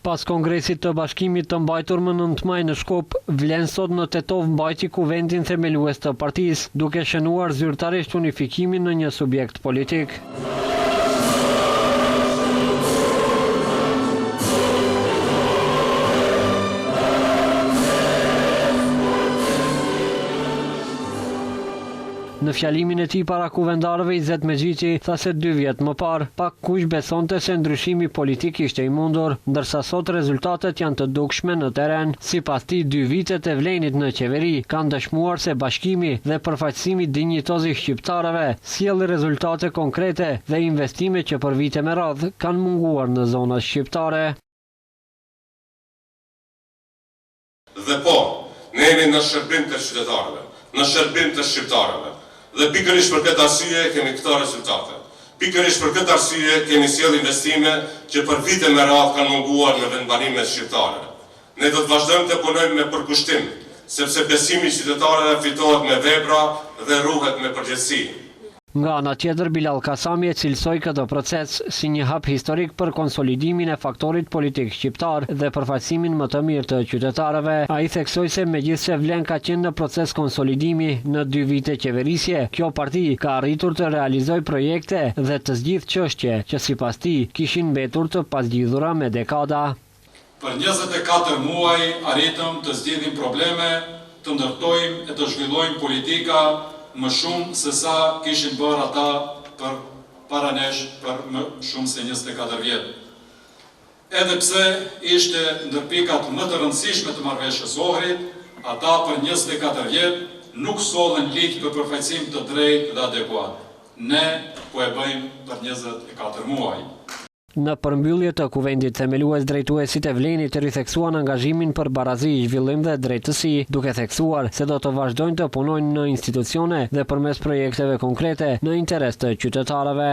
Pas kongresit të bashkimit të mbajtur më 9 maj në Shkup, vlen sot në Tetov mbajti kuvendin themelues të partisë, duke shënuar zyrtarisht unifikimin në një subjekt politik. Në fjalimin e tij para kuvendarëve, Izet Mexhiqi tha se 2 vjet më parë, pak kush besonte se ndryshimi politik ishte i mundur, ndërsa sot rezultatet janë të dukshme në teren. Sipas tij, 2 vitet e Vlenit në qeveri kanë dëshmuar se bashkimi dhe përfaqësimi dinjitoz i shqiptarëve sjell rezultate konkrete dhe investime që për vite me radhë kanë munguar në zonat shqiptare. Dhe po, ne jemi në shërbim të qytetarëve, në shërbim të shqiptarëve. Dhe pikërisht për këtë arsye kemi këto rezultate. Pikërisht për këtë arsye kemi sjell investime që për vite me radhë kanë munguar në vendbanimet shqiptare. Ne do të vazhdojmë të punojmë me përkushtim, sepse besimi i qytetarëve fitohet me vepra dhe ruhet me përgjegjësi. Nga ana tjetër, Bilal Kasami e cilësoi këtë proces si një hap historik për konsolidimin e faktorit politik shqiptar dhe përfaqësimin më të mirë të qytetarëve. Ai theksoi se megjithse Vlen ka qenë në proces konsolidimi në 2 vite qeverisje, kjo parti ka arritur të realizojë projekte dhe të zgjidhë çështje që sipas tij kishin mbetur të pazgjidhura me dekada. Për 24 muaj arritëm të zgjidhim probleme, të ndërtojmë e të zhvillojmë politika më shumë se sa kishin bërë ata për para nesh për më shumë se 24 vjet. Edhe pse ishte ndër pikat më të rëndësishme të marrëveshjes Ohrit, ata për 24 vjet nuk sollën ligj për përfaqësim të drejtë dhe adekuat. Ne po e bëjmë për 24 muaj. Në përmbyllje të kuvendit themelues, drejtuesit e Vlenit ritheksuan angazhimin për barazi, zhvillim dhe drejtësi, duke theksuar se do të vazhdojnë të punojnë në institucione dhe përmes projekteve konkrete në interes të qytetarëve.